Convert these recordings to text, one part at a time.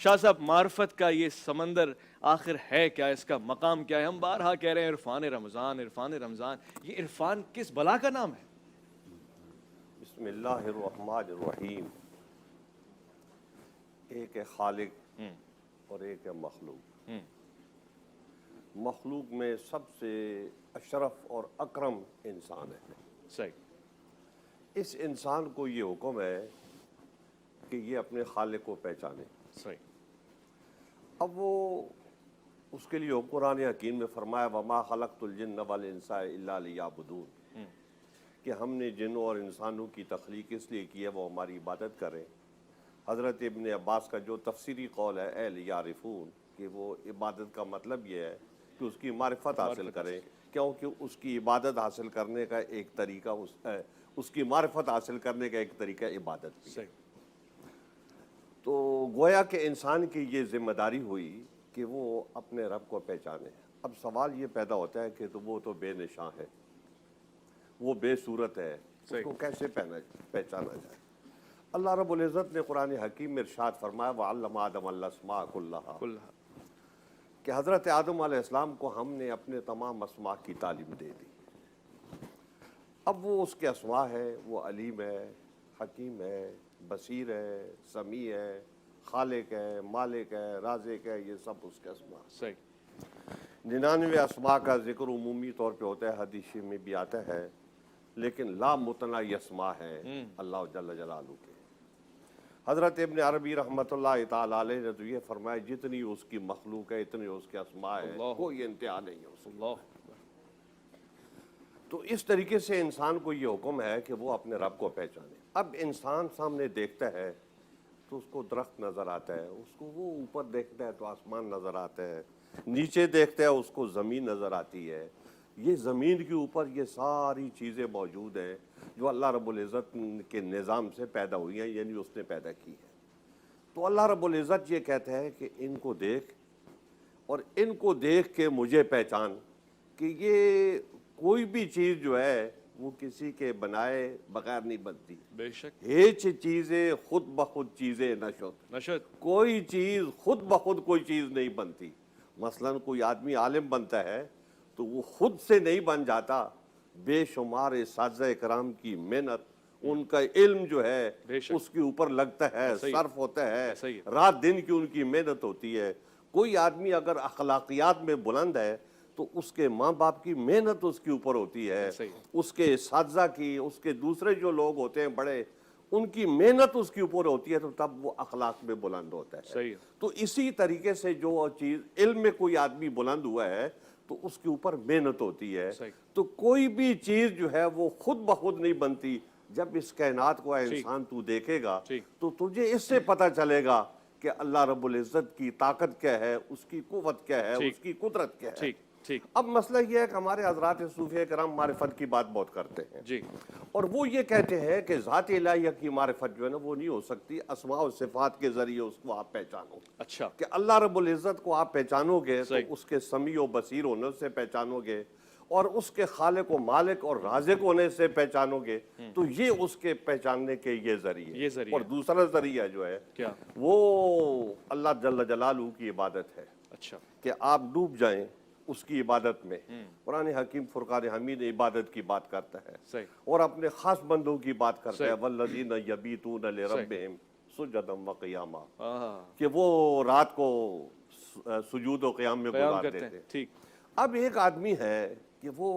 شاہ صاحب معرفت کا یہ سمندر آخر ہے کیا، اس کا مقام کیا ہے؟ ہم بارہا کہہ رہے ہیں عرفان رمضان، عرفان رمضان، یہ عرفان کس بلا کا نام ہے؟ بسم اللہ الرحمن الرحیم۔ ایک ہے خالق اور ایک ہے مخلوق۔ مخلوق میں سب سے اشرف اور اکرم انسان ہے۔ صحیح۔ اس انسان کو یہ حکم ہے کہ یہ اپنے خالق کو پہچانے۔ صحیح۔ اب وہ اس کے لیے قرآن حکیم میں فرمایا وَمَا خَلَقْتُ الْجِنَّ وَالْإِنسَ إِلَّا لِيَعْبُدُونِ، کہ ہم نے جنوں اور انسانوں کی تخلیق اس لیے کی ہے وہ ہماری عبادت کریں۔ حضرت ابن عباس کا جو تفسیری قول ہے اے لیعرفون، کہ وہ عبادت کا مطلب یہ ہے کہ اس کی معرفت حاصل کریں، کیونکہ اس کی عبادت حاصل کرنے کا ایک طریقہ اس کی معرفت حاصل کرنے کا ایک طریقہ عبادت بھی ہے۔ تو گویا کہ انسان کی یہ ذمہ داری ہوئی کہ وہ اپنے رب کو پہچانے۔ اب سوال یہ پیدا ہوتا ہے کہ وہ تو بے نشان ہے، وہ بے صورت ہے، اس کو کیسے پہچانا جائے؟ اللہ رب العزت نے قرآن حکیم میں ارشاد فرمایا وَعَلَّمَ آدَمَ الْأَسْمَاءَ كُلَّهَا، کہ حضرت آدم علیہ السلام کو ہم نے اپنے تمام اسماء کی تعلیم دے دی۔ اب وہ اس کے اسماء ہے، وہ علیم ہے، حکیم ہے، بصیر ہے، سمیع ہے، خالق ہے، مالک ہے، رازق ہے، یہ سب اس کے اسماء۔ صحیح۔ 99 اسماء کا ذکر عمومی طور پہ ہوتا ہے، حدیث میں بھی آتا ہے، لیکن لا متناہی اسماء ہے اللہ جل جلالہ کے۔ حضرت ابن عربی رحمۃ اللہ تعالی علیہ نے تو یہ فرمایا جتنی اس کی مخلوق ہے اتنی اس کے اسماء ہے، کوئی انتہا نہیں ہے اس کی۔ تو اس طریقے سے انسان کو یہ حکم ہے کہ وہ اپنے رب کو پہچانے۔ اب انسان سامنے دیکھتا ہے تو اس کو درخت نظر آتا ہے، اس کو وہ اوپر دیکھتا ہے تو آسمان نظر آتا ہے، نیچے دیکھتا ہے اس کو زمین نظر آتی ہے۔ یہ زمین کے اوپر یہ ساری چیزیں موجود ہیں جو اللہ رب العزت کے نظام سے پیدا ہوئی ہیں، یعنی اس نے پیدا کی ہے۔ تو اللہ رب العزت یہ کہتا ہے کہ ان کو دیکھ اور ان کو دیکھ کے مجھے پہچان، کہ یہ کوئی بھی چیز جو ہے وہ کسی کے بنائے بغیر نہیں بنتی۔ بے شک۔ ہیچ چیزیں خود بخود چیزیں نشد، کوئی چیز خود بخود کوئی چیز نہیں بنتی۔ مثلا کوئی آدمی عالم بنتا ہے تو وہ خود سے نہیں بن جاتا، بے شمار اساتذہ کرام کی محنت، ان کا علم جو ہے اس کے اوپر لگتا ہے، صرف ہوتا ہے، رات دن کی ان کی محنت ہوتی ہے۔ کوئی آدمی اگر اخلاقیات میں بلند ہے تو اس کے ماں باپ کی محنت اس کے اوپر ہوتی ہے، اس کے اساتذہ کی، اس کے دوسرے جو لوگ ہوتے ہیں بڑے، ان کی محنت اس کے اوپر ہوتی ہے، تو تب وہ اخلاق میں بلند ہوتا ہے۔ تو اسی طریقے سے جو چیز علم میں کوئی آدمی بلند ہوا ہے تو اس کے اوپر محنت ہوتی ہے۔ تو کوئی بھی چیز جو ہے وہ خود بخود نہیں بنتی۔ جب اس کائنات کو انسان تو دیکھے گا تو تجھے اس سے پتہ چلے گا کہ اللہ رب العزت کی طاقت کیا ہے، اس کی قوت کیا ہے، اس کی قدرت کیا ہے۔ اب مسئلہ یہ ہے کہ ہمارے حضرات صوفیہ کرام معرفت کی بات بہت کرتے ہیں، اور وہ یہ کہتے ہیں کہ ذات الہیہ کی معرفت جو ہے نا وہ نہیں ہو سکتی، اسماء و صفات کے ذریعے اس کو آپ پہچانو۔ اچھا، کہ اللہ رب العزت کو آپ پہچانو گے تو اس کے سمیع و بصیر ہونے سے پہچانو گے، اور اس کے خالق و مالک اور رازق ہونے سے پہچانو گے، تو یہ اس کے پہچاننے کے یہ ذریعے۔ اور دوسرا ذریعہ جو ہے وہ اللہ جل جلالہ کی عبادت ہے۔ اچھا، کہ آپ ڈوب جائیں اس کی عبادت میں۔ قرآن حکیم فرقان حمید عبادت کی بات کرتا ہے اور اپنے خاص بندوں کی بات کرتا ہے والذین یبیتون لربہم سجدا وقیاما، کہ وہ رات کو سجود و قیام میں گزار دیتے ہیں۔ اب ایک آدمی ہے کہ وہ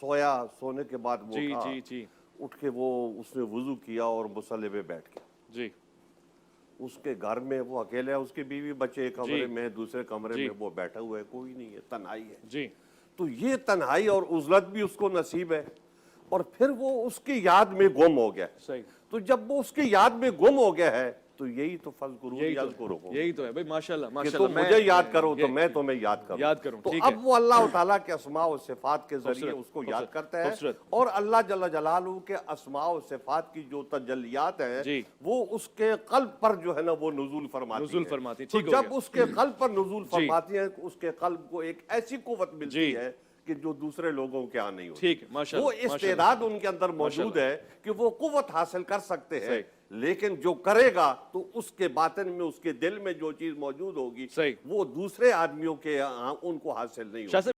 سویا، سونے کے بعد وہ اٹھ کے اس نے وضو کیا اور مصلی پہ بیٹھ گیا۔ اس کے گھر میں وہ اکیلے ہے، اس کے بیوی بچے ایک کمرے میں، دوسرے کمرے میں وہ بیٹھا ہوا ہے، کوئی نہیں ہے، تنہائی ہے۔ تو یہ تنہائی اور عزلت بھی اس کو نصیب ہے، اور پھر وہ اس کی یاد میں گم ہو گیا۔ تو جب وہ اس کی یاد میں گم ہو گیا ہے تو یہی تو فذکرونی اذکرکم، یہی تو ہے بھائی، ماشاءاللہ کہ ماشاءاللہ، تم مجھے یاد کرو تو میں تمہیں یاد کروں۔ تو اب وہ اللہ تعالیٰ کے اسماء و صفات کے ذریعے اس کو یاد کرتا ہے، اور اللہ جل جلالہ کے اسماء و صفات کی جو تجلیات ہیں وہ اس کے قلب پر جو ہے نا وہ نزول فرماتی ہیں۔ تو جب اس کے قلب پر نزول فرماتی ہیں اس کے قلب کو ایک ایسی قوت ملتی ہے کہ جو دوسرے لوگوں کے ہاں نہیں ہوتی. ٹھیک ہے ماشاء وہ اللہ استعداد ان کے اندر موجود ہے کہ وہ قوت حاصل کر سکتے ہیں, صحیح. لیکن جو کرے گا تو اس کے باطن میں, اس کے دل میں جو چیز موجود ہوگی صحیح. وہ دوسرے آدمیوں کے ہاں ان کو حاصل نہیں ہوگی.